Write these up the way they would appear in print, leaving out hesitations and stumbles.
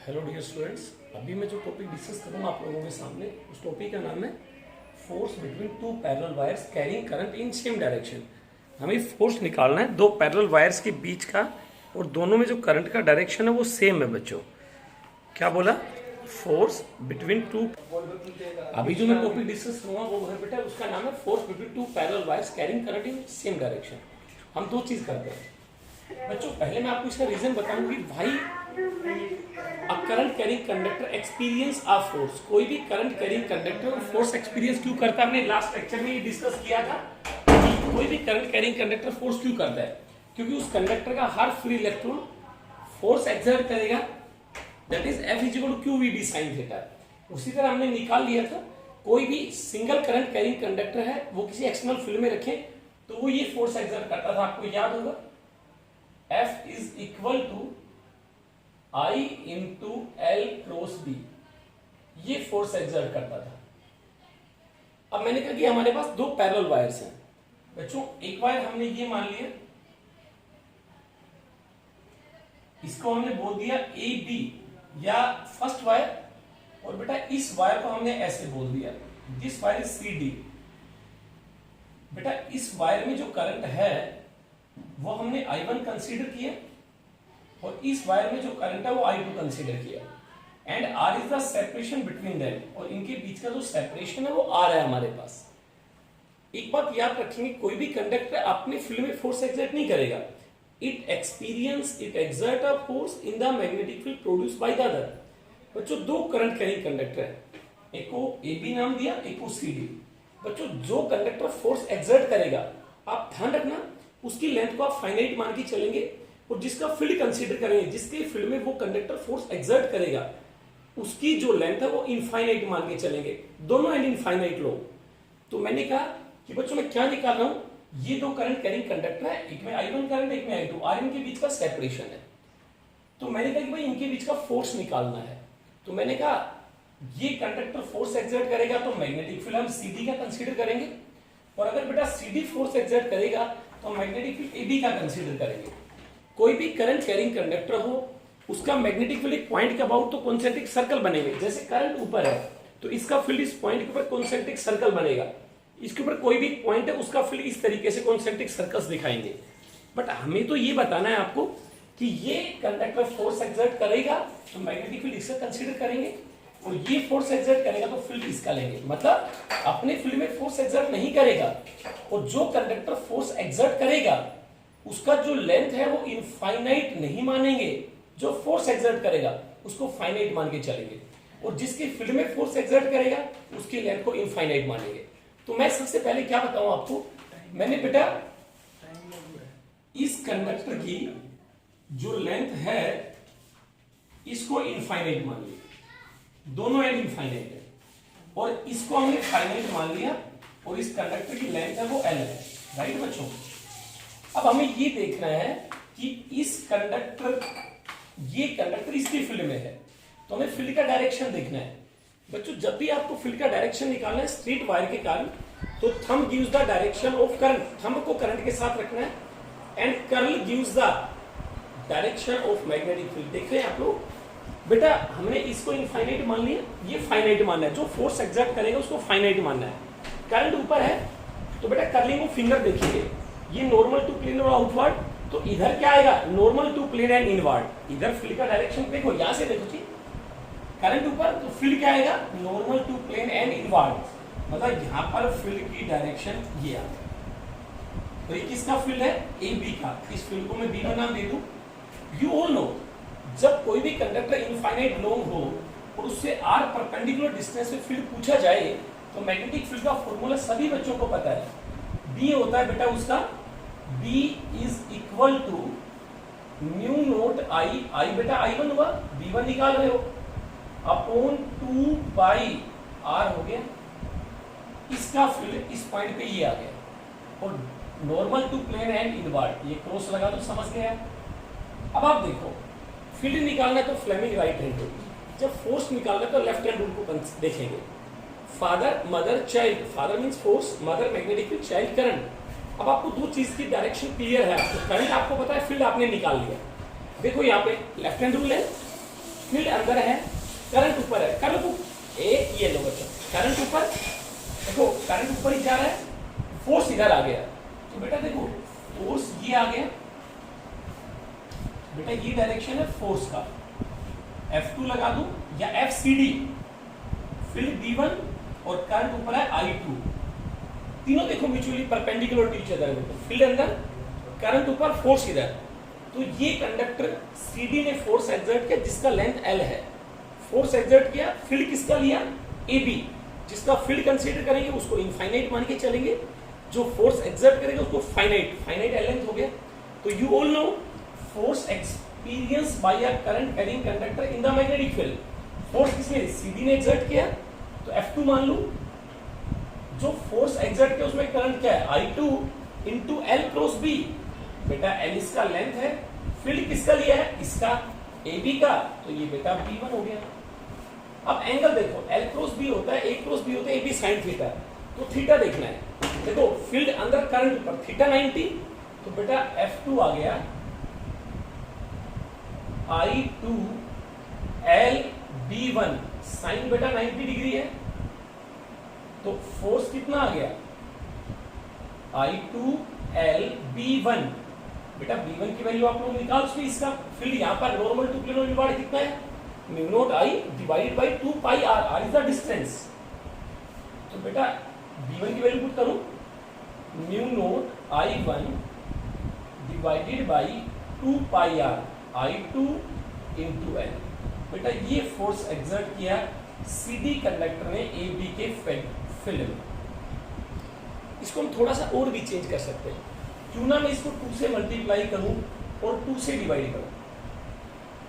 Hello dear students, अभी मैं जो टॉपिक डिस्कस करूंगा आप लोगों के सामने, उस टॉपिक का नाम है force between two parallel wires carrying current in same direction. हमें फोर्स निकालना है दो पैरेलल वायर्स के बीच का, और दोनों में जो करंट का डायरेक्शन है वो सेम है बच्चों। क्या बोला? Force between to. अभी जो मैं टॉपिक डिस्कस करूंगा वो है बेटा, उसका नाम है force between two parallel wires carrying current in same direction. हम दो चीज करते हैं बच्चों। पहले मैं आपको इसका रीजन बताऊंगी। भाई a current carrying conductor experience of force, कोई भी current carrying conductor force experience क्यों करता है? हमने लास्ट लेक्चर में ये डिस्कस किया था कि कोई भी करंट कैरिंग कंडक्टर फोर्स क्यों करता है, क्योंकि उस कंडक्टर का हर फ्री इलेक्ट्रॉन फोर्स एक्सर्ट करेगा, that is F equal to QVD sin theta. उसी तरह हमने निकाल लिया था कोई भी सिंगल करंट कैरिंग कंडक्टर है वो किसी एक्सटर्नल फील्ड में रखें तो वो ये फोर्स एक्सर्ट करता था। आपको याद होगा F is equal to I into L cross B, ये फोर्स एक्सर्ट करता था। अब मैंने कहा कि हमारे पास दो पैरेलल वायर्स हैं बच्चों। एक वायर हमने ये मान लिया, इसको हमने बोल दिया AB या फर्स्ट वायर, और बेटा इस वायर को हमने ऐसे बोल दिया, दिस वायर इज CD। बेटा इस वायर में जो करंट है वो हमने I1 कंसीडर किया, और इस वायर में जो करंट है वो I2 कंसीडर किया, and R is the separation between them, और इनके बीच का जो सेपरेशन है वो R है हमारे पास। एक बात याद रखेंगे, कोई भी कंडक्टर अपने फील्ड में फोर्स एक्सर्ट नहीं करेगा, it exert a force in the magnetic field produced by the other. बच्चों दो करंट कैरिंग कंडक्टर है, एक को AB नाम दिया, एक को CD। बच्चों जो कंडक्टर फोर्स एक्सर्ट करेगा, आप ध्यान रखना उसकी लेंथ को आप फाइनाइट मान के चलेंगे, और जिसका फील्ड कंसीडर करेंगे, जिसके फील्ड में वो कंडक्टर फोर्स एक्सर्ट करेगा, उसकी जो लेंथ है वो इनफाइनाइट मान के चलेंगे। दोनों एंड इनफाइनाइट लो। तो मैंने कहा कि बच्चों मैं क्या निकाल रहा हूं, ये दो करंट कैरिंग कंडक्टर है, एक में I1 करंट, एक में I2, और इनके बीच का सेपरेशन है। तो मैंने कहा कि भाई इनके बीच का फोर्स निकालना है। तो मैंने कहा ये कंडक्टर फोर्स एक्सर्ट करेगा तो मैग्नेटिक फील्ड हम CD का कंसीडर करेंगे, और अगर बेटा CD फोर्स एक्सर्ट करेगा तो मैग्नेटिक फील्ड AB का कंसीडर करेंगे। कोई भी करंट कैरिंग कंडक्टर हो, उसका मैग्नेटिक फील्ड एक पॉइंट के अबाउट तो कॉन्सेंट्रिक सर्कल बनेंगे। जैसे करंट ऊपर है तो इसका फील्ड इस पॉइंट के ऊपर कॉन्सेंट्रिक सर्कल बनेगा, इसके ऊपर कोई भी पॉइंट है उसका फील्ड इस तरीके से कॉन्सेंट्रिक सर्कल्स दिखाएंगे। बट हमें तो ये बताना है आपको कि ये कंडक्टर फोर्स एक्सर्ट करेगा तो मैग्नेटिक फील्ड इसका कंसीडर करेंगे, और ये फोर्स एक्सर्ट करेगा तो फील्ड इसका लेंगे। मतलब अपने फील्ड में फोर्स एक्सर्ट नहीं करेगा, और जो कंडक्टर फोर्स एक्सर्ट करेगा उसका जो लेंथ है वो इनफाइनाइट नहीं मानेंगे, जो फोर्स एक्सर्ट करेगा उसको फाइनाइट मान के चलेंगे, और जिसके फील्ड में फोर्स एक्सर्ट करेगा उसकी लेंथ को इनफाइनाइट मानेंगे। तो मैं सबसे पहले क्या बताऊं आपको, मैंने बेटा इस कंडक्टर की जो लेंथ है इसको इनफाइनाइट मान लिया, दोनों एंड इनफाइनाइट है, और इसको हमने फाइनाइट मान लिया, और इस कंडक्टर की लेंथ है वो L है। राइट बच्चों, अब हमें ये देखना है कि इस कंडक्टर, ये कंडक्टर इसके फील्ड में है, तो हमें फील्ड का डायरेक्शन देखना है। बच्चों जब भी आपको फील्ड का डायरेक्शन निकालना है स्ट्रेट वायर के कारण, तो thumb gives the direction of current, thumb को करंट के साथ रखना है, and curl gives the direction of magnetic field. देख रहे हैं आप लोग, बेटा हमने इसको इनफाइनाइट मान लिया, ये फाइनाइट मानना है, जो फोर्स एक्सर्ट करेगा उसको फाइनाइट मानना है। करंट ऊपर है तो बेटा कर्लिंग ऑफ फिंगर देखिए, ये नॉर्मल टू प्लेन और आउटवर्ड, तो इधर क्या आएगा, normal to plane and inward. इधर फील्ड का डायरेक्शन देखो, यहां से देखो जी, करंट ऊपर तो फील्ड क्या आएगा, normal to plane and inward. मतलब यहां पर फील्ड की डायरेक्शन ये आ गई। तो ये किसका फील्ड है, AB का। इस फील्ड को मैं B1 नाम दे दूं। यू ऑल नो, जब कोई भी कंडक्टर इनफाइनाइट लॉन्ग हो और उससे R परपेंडिकुलर डिस्टेंस में फील्ड पूछा जाए, तो मैग्नेटिक फील्ड का फॉर्मूला सभी बच्चों को पता है। B होता है बेटा उसका, B is equal to mu naught I बेटा I1 हुआ, B1 निकाल रहे हो, अपॉन 2 बाई R हो गया। इसका फील्ड इस पॉइंट पे ये आ गया, और normal to plane and inward, ये क्रॉस लगा तो समझ गया। अब आप देखो, फील्ड निकालना तो फ्लेमिंग राइट हैंड रूल, जब फोर्स निकालना तो लेफ्ट हैंड रूल को देखेंगे। Father mother child, father means force, mother magnetic field, child current. अब आपको दो चीज की डायरेक्शन क्लियर है, तो करंट आपको पता है, फील्ड आपने निकाल लिया। देखो यहाँ पे लेफ्ट हैंड रूल है, फील्ड अंदर है, करंट ऊपर है, कर लो ये लो बच्चों, करंट ऊपर, देखो करंट ऊपर ही जा रहा है, फोर्स इधर आ गया, तो बेटा देखो फोर्स ये आ गया, बेटा ये डायरेक्शन है फोर्स का, F2 लगा दूं या FCD, फील्ड B1 और करंट ऊपर है I2, तीनों देखो mutually perpendicular to each other, field अंदर, करंट ऊपर, फोर्स इधर, तो ये कंडक्टर CD ने फोर्स एक्सर्ट किया जिसका लेंथ L है, फोर्स एक्सर्ट किया, फील्ड किसका लिया AB, जिसका फील्ड कंसीडर करेंगे उसको इनफाइनाइट मान के चलेंगे, जो फोर्स एक्सर्ट करेगा उसको फाइनाइट, फाइनाइट L लेंथ हो गया। तो you all no force experience by a current carrying conductor in the magnetic field, force किसने CD ने एक्सर्ट किया, तो F2 मान लो, जो फोर्स एक्सर्ट किया उसमें करंट क्या है I2 into L cross B, बेटा L इसका लेंथ है, फील्ड किसका लिया है इसका AB का, तो ये बेटा B1 हो गया। अब एंगल देखो L क्रॉस B होता है, A क्रॉस B होता है, AB sin थीटा, तो थीटा देखना है, देखो फील्ड अंदर करंट ऊपर, थीटा 90, तो बेटा F2 आ गया I2 L B1 साइन बेटा 90 डिग्री है, तो फोर्स कितना आ गया I2 L B1, बेटा B1 की वैल्यू आप लोग निकाल सकते, इसका फील्ड यहाँ पर नॉर्मल टू प्लेन डिवाइड कितना है, mu not I divided by 2 pi R, R is the distance, तो बेटा B1 की वैल्यू पुट करो, mu naught I1 divided by 2 pi R, I2 into L, बेटा ये फोर्स एक्सर्ट किया CD कंडक्टर ने AB के फील्ड में। इसको हम थोड़ा सा और भी चेंज कर सकते हैं, क्यों ना मैं इसको 2 से मल्टीप्लाई करूं और 2 से डिवाइड करूं,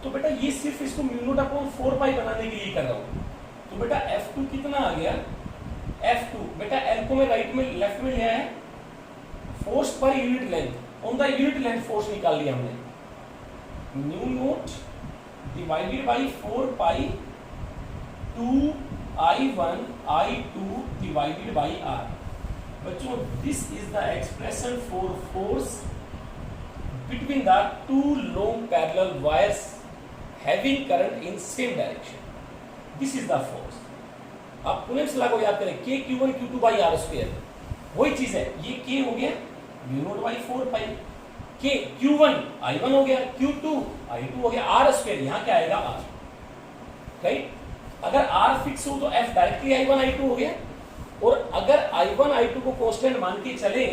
तो बेटा ये सिर्फ इसको म्यू नॉट अपॉन 4 पाई बनाने के लिए कर रहा हूं, तो बेटा F2 कितना आ गया, F2 बेटा L को मैं राइट में लेफ्ट में लिया है, force per unit length, on the unit length force निकाल लिया हमने, mu naught divided by 4 pi 2 I1 I2 divided by R, बच्चों this is the expression for force between the to long parallel wires having current in same direction, this is the force. आप कुलेम्स law को याद करें, K Q1 Q2 by R square, वही चीज है, ये K हो गया mu naught by 4 pi, K Q1 I1 हो गया, Q2 I2 हो गया, R स्क्वायर यहाँ क्या आएगा R, राइट। अगर R फिक्स हो तो F डायरेक्टली I1 I2 हो गया, और अगर I1 I2 को कांस्टेंट मान के चले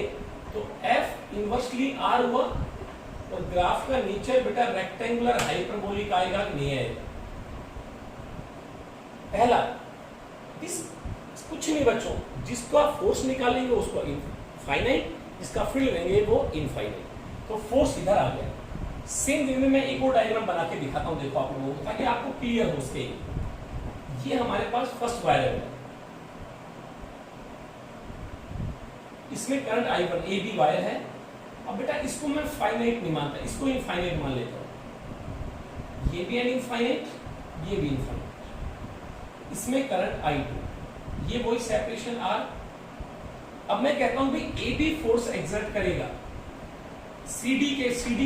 तो F इनवर्सली R हुआ, और ग्राफ का नेचर बेटा रेक्टेंगुलर हाइपरबोलिक आएगा कि नहीं आएगा। पहला दिस कुछ नहीं बच्चों, जिसका फोर्स निकालेंगे उसको इनफाइनाइट, जिसका फील्ड लेंगे वो इनफाइनाइट, तो फोर्स इधर आ गया। सेम वे में मैं एक और डायग्राम बना के दिखाता हूं, देखो आप लोगों को, ताकि आपको क्लियर हो सके। ये हमारे पास फर्स्ट वायर है, इसमें करंट I1 AB वायर है। अब बेटा इसको मैं फाइनाइट नहीं मानता, इसको इनफाइनाइट मान लेता हूं, ये भी एन इनफाइनाइट, ये भी इनफाइनाइट, इसमें करंट I2, ये वही सेपरेशन R। अब मैं कहता हूं भाई AB फोर्स एक्सर्ट करेगा CD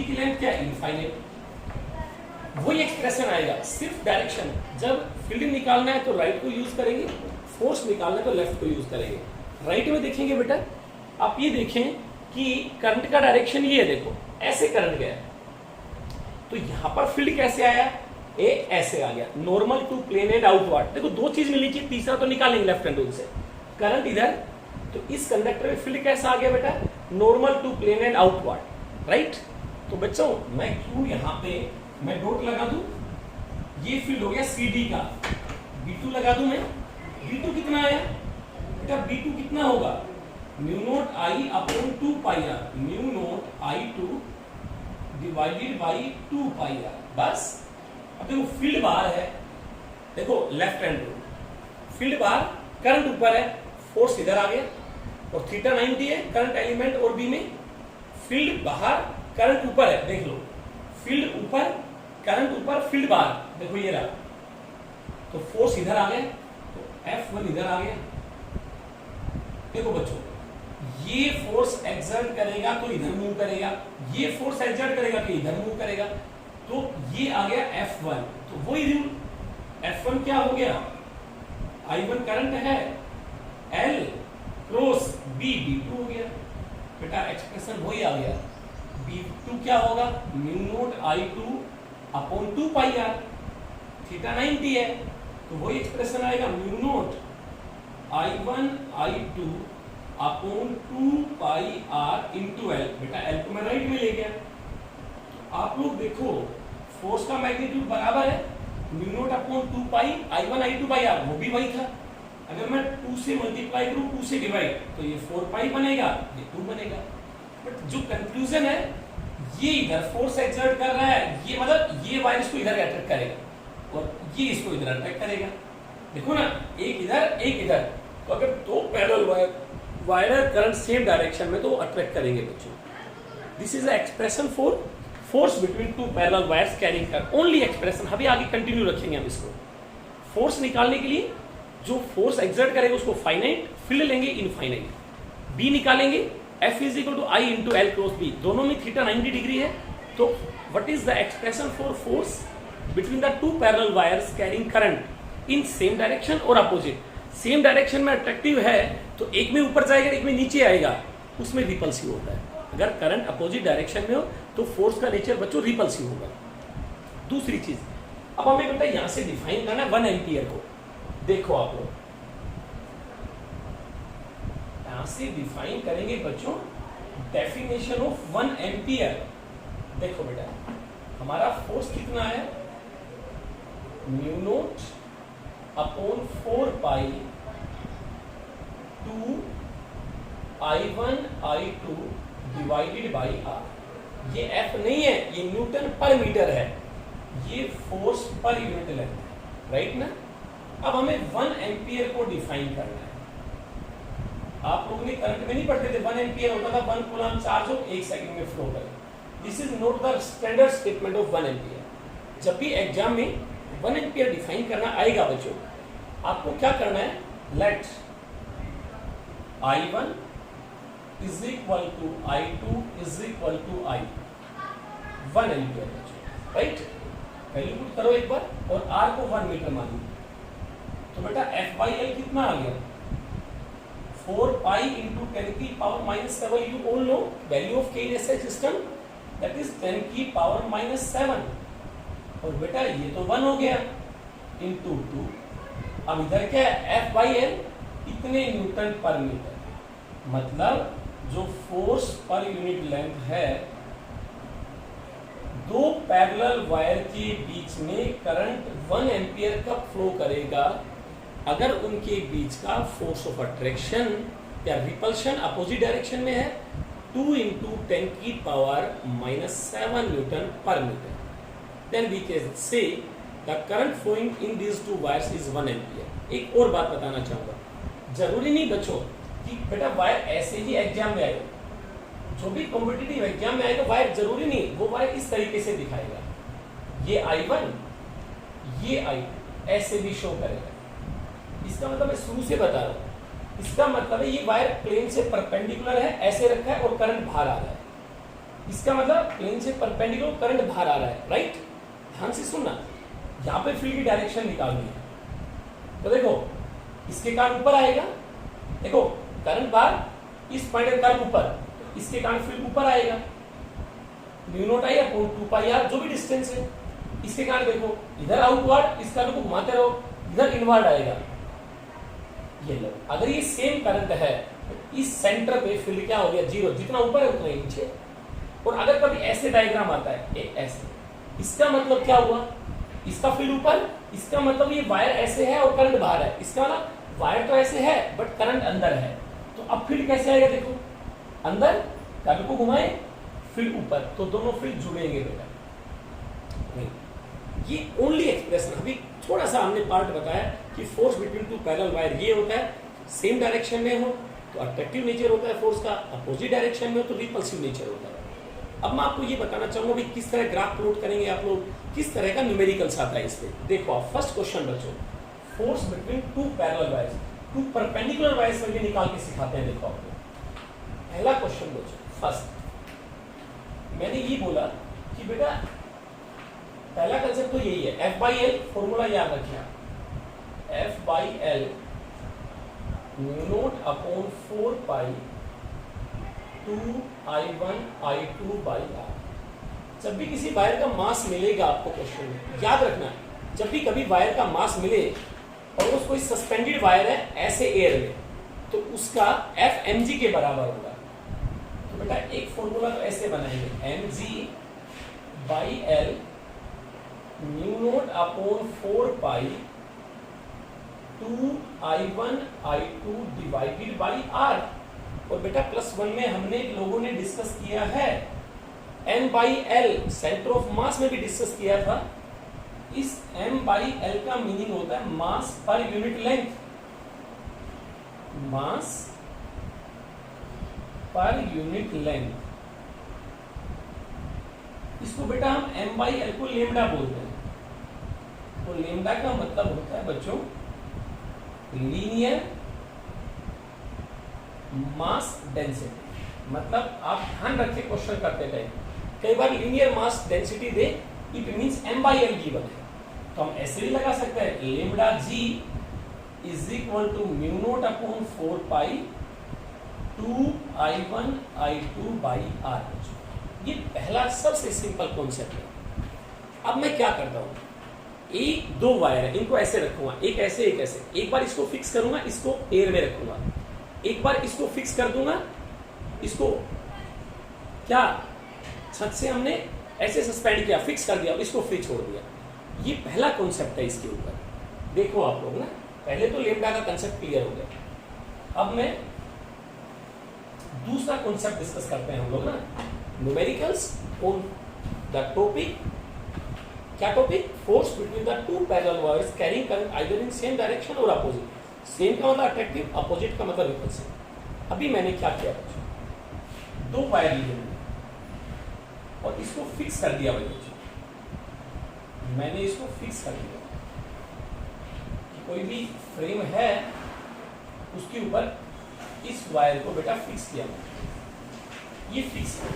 की लेंथ क्या है इनफाइनाइट, वही एक्सप्रेशन आएगा, सिर्फ डायरेक्शन, जब फील्ड निकालना है तो राइट को यूज करेंगे, फोर्स निकालना है तो लेफ्ट को यूज करेंगे। राइट में देखेंगे बेटा, आप ये देखें कि करंट का डायरेक्शन ये है, देखो ऐसे करंट गया, तो यहां पर फील्ड कैसे आया, ए ऐसे आ गया, normal to plane and outward. देखो दो चीज मिली चाहिए, तीसरा तो निकालेंगे लेफ्ट हैंड रूल से, करंट इधर, तो इस कंडक्टर में फील्ड कैसा आ गया बेटा, normal to plane and outward, right. तो बच्चों मैं क्यों यहाँ पे मैं डॉट लगा दूं, ये फील्ड हो गया CD का, B2 लगा दूं मैं, B2 कितना आया बेटा, B2 कितना होगा, mu naught I upon 2 pi R, mu naught I2 divided by 2 pi R, बस। अब देखो फील्ड बाहर है, देखो लेफ्ट हैंड रूल, फील्ड बाहर, करंट ऊपर है, फोर्स इधर आ गया, और थीटा 90 है करंट एलिमेंट और बी में, फील्ड बाहर करंट ऊपर है, देख लो फील्ड ऊपर करंट ऊपर फील्ड बाहर, देखो ये रहा, तो फोर्स इधर आ गया, तो F1 इधर आ गया। देखो बच्चों ये फोर्स एक्सर्ट करेगा तो इधर मूव करेगा, ये फोर्स एक्सर्ट करेगा तो इधर मूव करेगा, तो तो ये आ गया F1, तो वही रूल F1 क्या हो गया, I1 करंट है, L क्रॉस B B2 हो गया बेटा, एक्सप्रेशन वही आ गया। B2 क्या होगा, mu naught I2 upon 2 pi r, theta 90 है, तो वही एक्सप्रेशन आएगा mu naught I1 I2 upon 2 pi r into L. बेटा एल को मैं राइट में ले गया। आप लोग देखो फोर्स का मैग्नीट्यूड बराबर है, mu naught upon 2 pi I1 I2 by r, वो भी वही था। अगर मैं 2 से मल्टीप्लाई करूं 2 से डिवाइड, तो ये 4 पाई बनेगा, ये 2 बनेगा। बट जो कंक्लूजन है, ये इधर फोर्स एक्सर्ट कर रहा है, ये मतलब ये वायर इसको इधर अट्रैक्ट करेगा और ये इसको इधर अट्रैक्ट करेगा। देखो ना, एक इधर एक इधर, तो अगर दो parallel wire current same direction में, तो अट्रैक्ट करेंगे बच्चों। This is the expression for force between two parallel wires carrying current, only expression. अभी आगे कंटिन्यू रखेंगे हम इसको। फोर्स निकालने के लिए जो फोर्स एक्सर्ट करेगा उसको फाइनाइट, फिर लेंगे इनफाइनाइट, बी निकालेंगे, F is equal to I into L cross B, दोनों में थीटा 90 डिग्री है। तो what is the expression for force between the two parallel wires carrying current in same direction और अपोजिट। सेम डायरेक्शन में attractive है तो एक में ऊपर जाएगा, एक में नीचे आएगा, उसमें रिपल्सिव होता है। अगर करंट अपोजिट डायरेक्शन में हो तो फोर्स का नेचर बच्चों रिपल्सिव होगा। दूसरी चीज, अब हमें बेटा यहां से डिफाइन करना है 1 एम्पियर को। देखो आप लोग यहां से डिफाइन करेंगे बच्चों डेफिनेशन ऑफ 1 एम्पियर। देखो बेटा हमारा फोर्स कितना है, mu naught upon 4 pi 2 I1 I2 divided by are. ये F नहीं है, ये न्यूटन पर मीटर है, ये फोर्स पर यूनिट लेंथ है, राइट ना। अब हमें 1 एम्पियर को डिफाइन करना है। आप लोगों ने करंट में नहीं पढ़ते थे 1 एम्पियर होता था 1 कूलम चार्ज हो 1 सेकंड में फ्लो करे। This is not the standard statement of 1 ampere. जब भी एग्जाम में 1 एम्पियर डिफाइन करना आएगा बच्चों, आपको क्या करना है, let I1 is equal to I2 is equal to I, 1 ampere बच्चों, राइट। वैल्यू पुट करो एक बार और R को 1 मीटर मानिए, तो बेटा F बाई L कितना आ गया, 4 पाई इंटू 10 की power minus 7। You all know value of K in SI system, that is 10 की पावर माइनस 7। और बेटा ये तो 1 हो गया इंटू 2। अब इधर क्या है, F बाई L इतने न्यूटन पर मीटर, मतलब जो फोर्स पर यूनिट लेंथ है, दो पैरेलल वायर के बीच में करंट 1 एम्पियर कब फ्लो करेगा, अगर उनके बीच का फोर्स ऑफ अट्रैक्शन या रिपल्शन अपोजिट डायरेक्शन में है, 2 इंटू 10 की power minus 7 newton per metre. Then we can say the current flowing in these two wires is 1 ampere. एक और बात बताना चाहूंगा, जरूरी नहीं बच्चों कि बेटा वायर ऐसे ही एग्जाम में आएगा। जो भी कॉम्पिटिटिव एग्जाम में आएगा वायर जरूरी नहीं वो वायर इस तरीके से दिखाएगा, ये I1 ये I2 ऐसे भी शो करेगा। इसका मतलब मैं शुरू से बता रहा हूं, इसका मतलब है ये वायर प्लेन से परपेंडिकुलर है, ऐसे रखा है और करंट बाहर आ रहा है। इसका मतलब प्लेन से परपेंडिकुलर करंट बाहर आ रहा है, राइट। ध्यान से सुनना, यहाँ पे फील्ड की डायरेक्शन निकालनी है। तो देखो इसके कारण ऊपर आएगा, देखो करंट बाहर, इस पॉइंट का कारण ऊपर, इसके कारण फील्ड ऊपर आएगा, mu naught I upon 2 pi r, जो भी डिस्टेंस है। इसके कारण देखो इधर आउटवर्ड, इस कारण को घुमाते रहो, इधर इनवर्ड आएगा। ये लो, अगर ये सेम करंट है तो इस सेंटर पे फील्ड क्या हो गया, 0, जितना ऊपर है उतना ही नीचे। और अगर कभी ऐसे डायग्राम आता है, एक ऐसे, इसका मतलब क्या हुआ, इसका फील्ड ऊपर, इसका मतलब ये वायर ऐसे है और करंट बाहर है। इसका मतलब वायर तो ऐसे है बट करंट अंदर है। तो अब फील्ड कैसे आएगा, देखो अंदर, करंट को घुमाए, फील्ड ऊपर, तो दोनों फील्ड जुड़ेंगे बेटा। नहीं, ये ओनली एक्सप्रेशन, अभी थोड़ा सा हमने पार्ट बताया कि force between two parallel wire ये होता है, सेम डायरेक्शन में हो तो अट्रैक्टिव नेचर होता है फोर्स का, अपोजिट डायरेक्शन में हो तो रिपल्सिव नेचर होता है। अब मैं आपको ये बताना चाहूंगा भी किस तरह ग्राफ प्लॉट करेंगे आप लोग, किस तरह का न्यूमेरिकल्स आता है इस पे। देखो आप फर्स्ट क्वेश्चन बच्चों, force between two parallel wires, two perpendicular wires में निकाल के सिखाते हैं। देखो आपको पहला क्वेश्चन बच्चों, फर्स्ट मैंने ये बोला कि बेटा पहला कंसेप्ट तो यही है, एफ बाई एल फॉर्मूला याद रखिए आप, F by L mu not upon 4 pi 2I1 I2 by r. जब भी किसी वायर का मास मिलेगा आपको क्वेश्चन में याद रखना है, जब भी कभी वायर का मास मिले और वो कोई सस्पेंडेड वायर है ऐसे एयर में, तो उसका एफ एम जी के बराबर होगा। तो बेटा एक फॉर्मूला तो ऐसे बनाएंगे, M G by L mu not upon 4 pi 2I1 I2 divided by r. और बेटा +1 में हमने लोगों ने डिस्कस किया है m by L, centre of mass में भी डिस्कस किया था। इस m बाई एल का मीनिंग होता है मास पर यूनिट लेंथ, मास पर यूनिट लेंथ। इसको बेटा हम m बाई एल को लेमडा बोलते हैं। तो लेमडा का मतलब होता है बच्चों लीनियर मास डेंसिटी। मतलब आप ध्यान रखिए क्वेश्चन करते टाइम कई बार लीनियर मास डेंसिटी दे, it means m by L given है, तो हम ऐसे भी लगा सकते हैं lambda G is equal to mu not upon 4 pi 2I1 I2 by are. ये पहला सबसे सिंपल कॉन्सेप्ट है। अब मैं क्या करता हूं, एक दो वायर है, इनको ऐसे रखूंगा, एक ऐसे एक ऐसे, एक बार इसको फिक्स करूंगा, इसको एयर में रखूंगा, एक बार इसको फिक्स कर दूंगा, इसको क्या छत से हमने ऐसे सस्पेंड किया, फिक्स कर दिया, इसको फ्री छोड़ दिया। ये पहला कॉन्सेप्ट है इसके ऊपर। देखो आप लोग ना, पहले तो लेमडा का कॉन्सेप्ट क्लियर हो गया। अब मैं दूसरा कॉन्सेप्ट डिस्कस करते हैं हम लोग ना, न्यूमेरिकल्स ऑन द टॉपिक। क्या topic? Force between the two parallel wires carrying current either in same direction और अपोजिट। सेम का मतलब अट्रैक्टिव, अपोजिट का मतलब रिपल्सिव। अभी मैंने क्या किया बच्चों, दो वायर लिए और इसको फिक्स कर दिया बच्चों। मैंने इसको फिक्स कर दिया, कोई भी फ्रेम है उसके ऊपर इस वायर को बेटा फिक्स किया, ये फिक्स है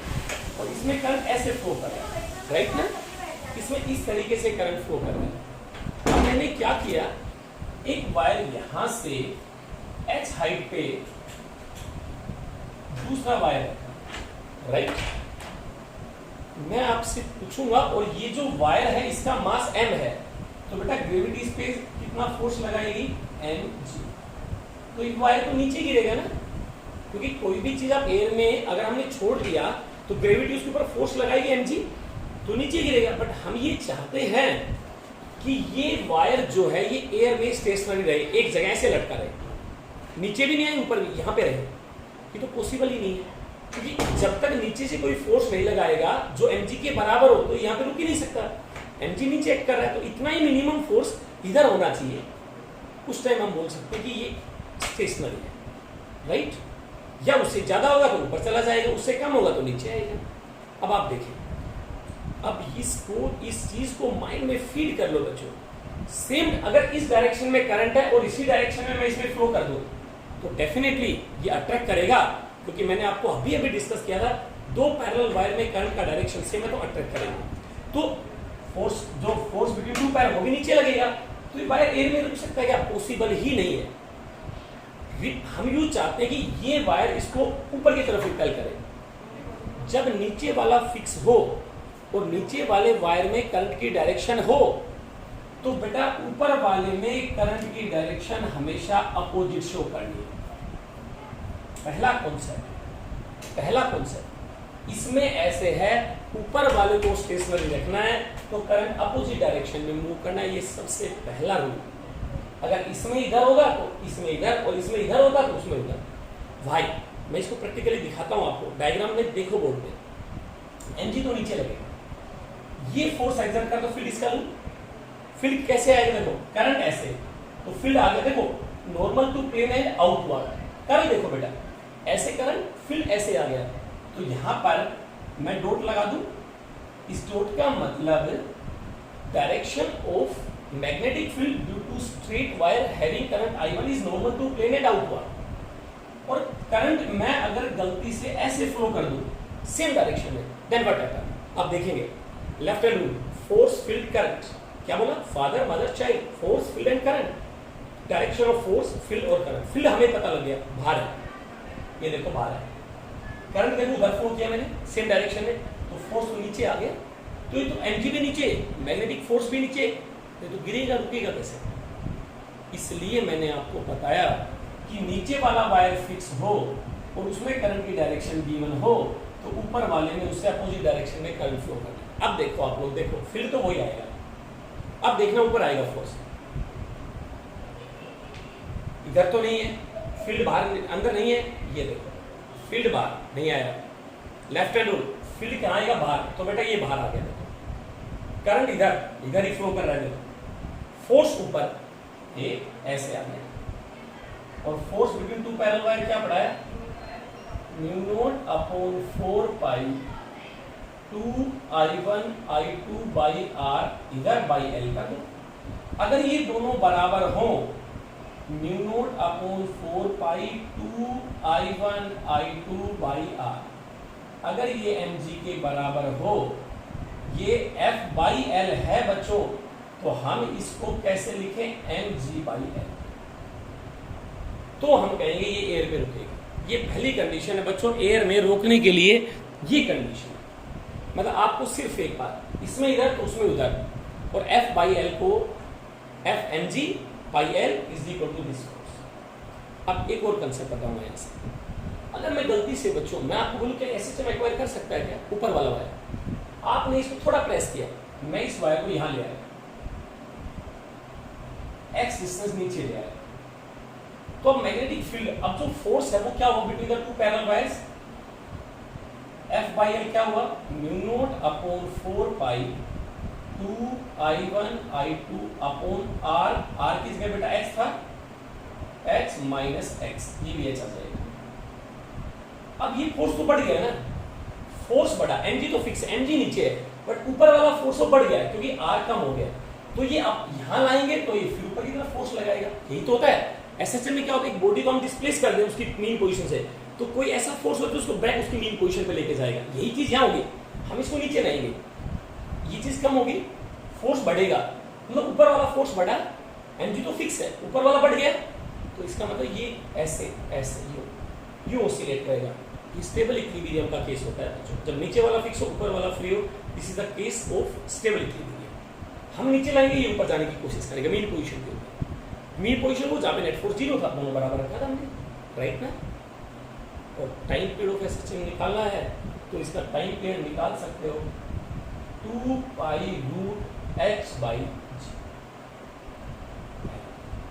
और इसमें करंट ऐसे फ्लो कर रहा है, राइट ना, इसमें इस तरीके से करंट फ्लो कर रहा है। अब मैंने क्या किया, एक वायर यहां से h हाइट पे दूसरा वायर है, राइट। मैं आपसे पूछूंगा और ये जो वायर है इसका मास m है, तो बेटा ग्रेविटी इस पे कितना फोर्स लगाएगी, mg। तो एक वायर तो नीचे गिरेगा ना, क्योंकि कोई भी चीज आप एयर में अगर हमने छोड़ दिया तो ग्रेविटी उसके ऊपर फोर्स लगाएगी mg, तो नीचे गिरेगा। बट हम ये चाहते हैं कि ये वायर जो है ये एयर में स्टेशनरी रहे, एक जगह से लटका रहे, नीचे भी नहीं आए ऊपर भी, यहाँ पे रहे। ये तो पॉसिबल ही नहीं है, क्योंकि जब तक नीचे से कोई फोर्स नहीं लगाएगा जो mg के बराबर हो तो यहाँ पे रुक ही नहीं सकता। mg नीचे एक्ट कर रहा है तो इतना ही मिनिमम फोर्स इधर होना चाहिए, उस टाइम हम बोल सकते हैं कि ये स्टेशनरी है, राइट। या उससे ज्यादा होगा तो ऊपर चला जाएगा, उससे कम होगा तो नीचे आएगा। अब आप देखिए, अब इसको इस चीज को माइंड में फीड कर लो बच्चों। सेम अगर इस डायरेक्शन में करंट है और इसी डायरेक्शन में मैं इसमें फ्लो कर दूं तो डेफिनेटली ये अट्रैक्ट करेगा, क्योंकि मैंने आपको अभी अभी डिस्कस किया था दो पैरेलल वायर में करंट का डायरेक्शन सेम है तो अट्रैक्ट करेगा। तो फोर्स जो फोर्स बिटवीन टू पैर वो भी नीचे लगेगा, तो ये वायर एयर में रुक सकता है क्या? पॉसिबल ही नहीं है। हम यूं चाहते हैं कि ये वायर इसको ऊपर की तरफ रिपेल करे। जब नीचे वाला फिक्स हो और नीचे वाले वायर में करंट की डायरेक्शन हो तो बेटा ऊपर वाले में करंट की डायरेक्शन हमेशा अपोजिट शो करनी है। पहला कॉन्सेप्ट इसमें ऐसे है, ऊपर वाले को स्टेशनरी रखना है तो करंट अपोजिट डायरेक्शन में मूव करना है, ये सबसे पहला रूल। अगर इसमें इधर होगा तो इसमें इधर, और इसमें इधर होगा तो उसमें उधर। भाई मैं इसको प्रैक्टिकली दिखाता हूं आपको, डायग्राम में देखो बोर्ड पे। एमजी तो नीचे लगेगा, ये फोर्स एक्सर्ट कर तो फील्ड इसका लूं, फील्ड कैसे आएगा? देखो करंट ऐसे तो फील्ड आ गया, देखो normal to plane and outward. Current देखो बेटा ऐसे करंट, फील्ड ऐसे आ गया, तो यहां पर मैं डॉट लगा दूं। इस डॉट का मतलब direction of magnetic field due to straight wire having current I1 is normal to plane and outward. और करंट मैं अगर गलती से ऐसे फ्लो कर दूं सेम डायरेक्शन में, देन व्हाट हैपन? आप देखेंगे left hand rule, force field current, क्या बोला, father mother child, force field and current, direction of force field और करंट। फील्ड हमें पता लग गया बाहर है, ये देखो बाहर है, करंट देखो उधर फ्लो किया मैंने सेम डायरेक्शन में, तो फोर्स तो नीचे आ गया, तो ये तो एनर्जी भी नीचे, मैग्नेटिक फोर्स भी नीचे, ये तो गिरेगा रुकेगा कैसे। इसलिए मैंने आपको बताया कि नीचे वाला वायर फिक्स हो और उसमें करंट की डायरेक्शन गिवन हो, तो ऊपर वाले में उससे अपोजिट डायरेक्शन में करंट फ्लो करना। अब देखो आप लोग, देखो फील्ड तो वही आएगा, अब देखना ऊपर आएगा फोर्स, इधर तो नहीं है, फील्ड बाहर अंदर नहीं है, ये देखो फील्ड बाहर नहीं आया, लेफ्ट हैंड रूल, फील्ड कहाँ आएगा बाहर, तो बेटा ये बाहर आ गया, देखो करंट इधर ही फ्लो कर रहा है, फोर्स ऊपर ये ऐसे आ गया, और force between two parallel wire क्या पड़ा है, mu not upon 4 pi 2I1 I2 by R, इधर बाई एल कर दो। अगर ये दोनों बराबर हो, mu not upon 4 pi 2I1 I2 by R, अगर ये mg के बराबर हो, ये f बाई एल है बच्चों, तो हम इसको कैसे लिखें, mg बाई एल, तो हम कहेंगे ये एयर में रुकेगा। ये पहली कंडीशन है बच्चों, एयर में रोकने के लिए ये कंडीशन है, मतलब आपको सिर्फ एक बार इसमें इधर तो उसमें उधर, और f बाई एल को f mg by L is equal to this force. अब एक और कंसेप्ट बताऊंगा यहाँ से, अगर मैं गलती से बच्चों मैं आपको बोलूं कि SHM एक्वायर कर सकता है क्या, ऊपर वाला वायर, आपने इसको थोड़ा प्रेस किया, मैं इस वायर को यहां ले आया, x डिस्टेंस नीचे ले आया, तो अब मैग्नेटिक फील्ड, अब जो फोर्स है वो क्या हुआ between the two parallel wires, F by L क्या हुआ, mu naught upon 4 pi 2I1 I2 upon R, R किस जगह बेटा x था, x माइनस x, ये भी h आ जाएगा। अब ये फोर्स तो बढ़ गया ना, फोर्स बढ़ा, mg तो फिक्स है, mg नीचे है, बट ऊपर वाला फोर्स तो बढ़ गया क्योंकि r कम हो गया, तो ये आप यहां लाएंगे तो ये फिर ऊपर की तरफ फोर्स लगाएगा। यही तो होता है एसएचएम में, क्या होता है एक बॉडी को हम डिस्प्लेस कर दें उसकी मीन पोजीशन से, तो कोई ऐसा फोर्स होता है उसको बैक उसकी मीन पोजीशन पे लेके जाएगा, यही चीज यहां होगी, हम इसको नीचे लाएंगे, ये चीज कम होगी, फोर्स बढ़ेगा, मतलब ऊपर वाला फोर्स बढ़ा, mg तो फिक्स है, ऊपर वाला बढ़ गया, तो इसका मतलब ये ऐसे ऐसे ये ऑसिलेट करेगा। ये स्टेबल इक्विलिब्रियम का केस होता है, जब नीचे वाला फिक्स हो ऊपर वाला फ्री हो, this is the case of stable equilibrium. हम नीचे लाएंगे, ये ऊपर जाने की कोशिश करेगा मीन पोजीशन के ऊपर, मीन पोजीशन को जहाँ पे नेट फोर्स 0 था दोनों बराबर रखा था हमने, राइट ना, और टाइम पीरियड ऑफ एसएचएम निकालना है तो इसका टाइम पीरियड निकाल सकते हो 2 pi root h by g।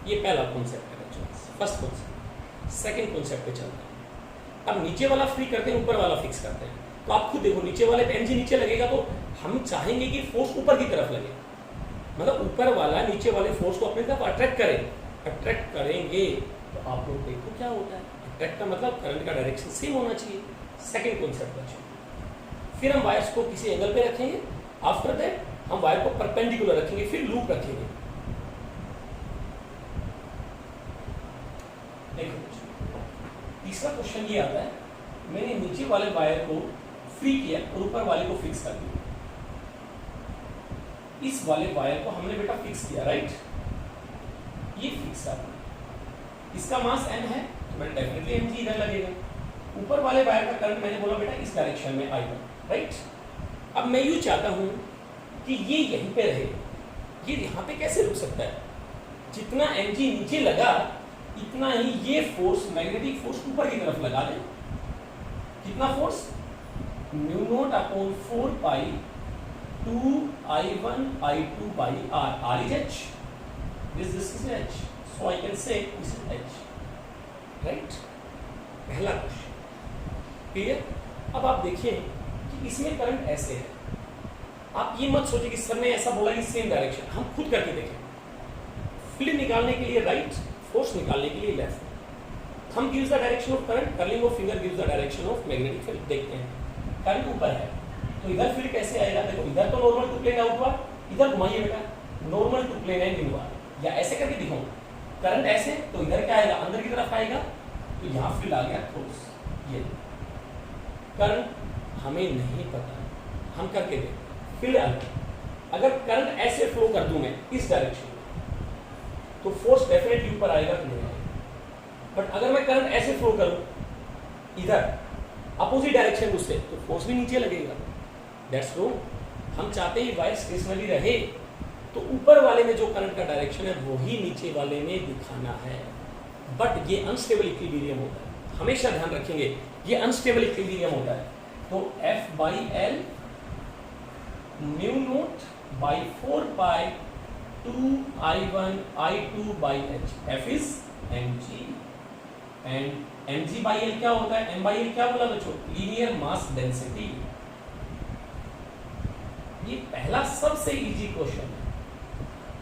ये पहला कॉन्सेप्ट है बच्चों, फर्स्ट कॉन्सेप्ट। सेकंड कॉन्सेप्ट पे चलते हैं, अब नीचे वाला फ्री करते हैं, ऊपर वाला फिक्स करते हैं, तो आप खुद देखो नीचे वाले पे mg नीचे लगेगा, तो हम चाहेंगे कि फोर्स ऊपर की तरफ लगे, मतलब ऊपर वाला नीचे वाले फोर्स को अपनी तरफ अट्रैक्ट करे, अट्रैक्ट करेंगे तो आप लोग देखो क्या होता है, अट्रैक्ट का मतलब करंट का डायरेक्शन सेम होना चाहिए। सेकंड कॉन्सेप्ट बच्चों, फिर हम वायर्स को किसी एंगल पे रखेंगे, आफ्टर दैट हम वायर को परपेंडिकुलर रखेंगे, फिर लूप रखेंगे। देखो तीसरा क्वेश्चन ये आता है, मैंने नीचे वाले वायर को फ्री किया और ऊपर वाले को फिक्स कर दिया, इस वाले वायर को हमने बेटा फिक्स किया, राइट, ये फिक्स है, इसका मास m है तो बेटा डेफिनेटली mg इधर लगेगा, ऊपर वाले वायर का करंट मैंने बोला बेटा इस डायरेक्शन में I1, राइट। अब मैं यूं चाहता हूं कि ये यहीं पे रहे, ये यहाँ पे कैसे रुक सकता है, जितना mg नीचे लगा इतना ही ये फोर्स मैग्नेटिक फोर्स ऊपर की तरफ लगा दे, कितना force, mu naught upon 4 pi 2I1 I2 by R, R is h, this is h, so I can say this is h, right? पहला क्वेश्चन क्लियर। अब आप देखिए कि इसमें करंट ऐसे है, आप ये मत सोचिए कि सर ने ऐसा बोला कि सेम डायरेक्शन, हम खुद करके देखें, फील्ड निकालने के लिए राइट, फोर्स निकालने के लिए left, thumb gives the direction of current, curling of finger gives the direction of magnetic field. देखते हैं करंट ऊपर है तो इधर फील्ड कैसे आएगा, देखो इधर तो नॉर्मल टू प्लेन आउटवर्ड, इधर घुमाइए बेटा normal to plane and inward, या ऐसे करके दिखाऊं, करंट ऐसे तो इधर क्या आएगा, अंदर की तरफ आएगा, तो यहाँ फील्ड आ गया फोर्स, ये करंट हमें नहीं पता, हम करके देखें, फील्ड अगर करंट ऐसे फ्लो कर दूं मैं इस डायरेक्शन में, तो फोर्स डेफिनेटली ऊपर आएगा कि नहीं आएगा। बट अगर मैं करंट ऐसे फ्लो करूं इधर अपोजिट डायरेक्शन उससे, तो फोर्स भी नीचे लगेगा। That's wrong. हम चाहते हैं वायर स्टेशनरी रहे, तो ऊपर वाले में जो करंट का डायरेक्शन है वही नीचे वाले में दिखाना है। बट ये अनस्टेबल इक्विलिब्रियम होता है, हमेशा ध्यान रखेंगे ये अनस्टेबल इक्विलिब्रियम होता है। तो F by L mu naught by 4 pi 2 I1 I2 by H, F is mg and mg by L क्या होता है? m by L क्या बोला बच्चों? Linear mass density. ये पहला सबसे इजी क्वेश्चन है।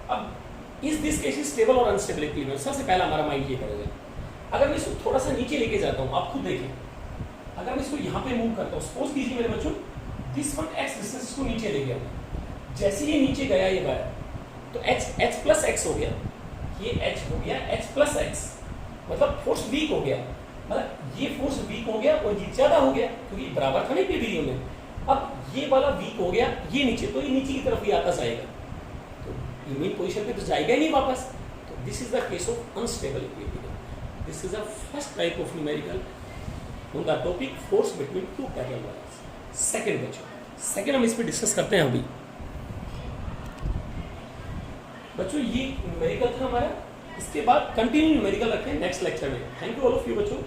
अब इस दिस केस स्टेबल और अनस्टेबल इक्विलिब्रियम, सबसे पहला हमारा माइंड ये करेगा। अगर मैं इसको थोड़ा सा नीचे लेके जाता हूँ, आप खुद देखें, अगर मैं इसको यहाँ पे मूव करता हूँ, सपोज कीजिए मेरे बच्चों दिस वन x डिस्टेंस को नीचे ले गया, जैसे ये नीचे गया ये वायर, तो h प्लस एक्स हो गया, ये h हो गया h प्लस एक्स, मतलब फोर्स वीक हो गया, मतलब ये फोर्स वीक हो गया और ये ज्यादा हो गया, क्योंकि बराबर था ना इक्विलिब्रियम में। अब ये वाला वीक हो गया, ये नीचे, तो ये नीचे की तरफ ही आता जाएगा, तो ये मेन पोजीशन पे तो जाएगा ही नहीं वापस। तो this is the case of unstable equilibrium. This is the first type of numerical on the topic force between two parallel wires. Second बच्चों, सेकंड हम इस पे डिस्कस करते हैं अभी। बच्चों ये न्यूमेरिकल था हमारा, इसके बाद कंटिन्यू न्यूमेरिकल रखें नेक्स्ट लेक्चर में। Thank you all of you बच्चों।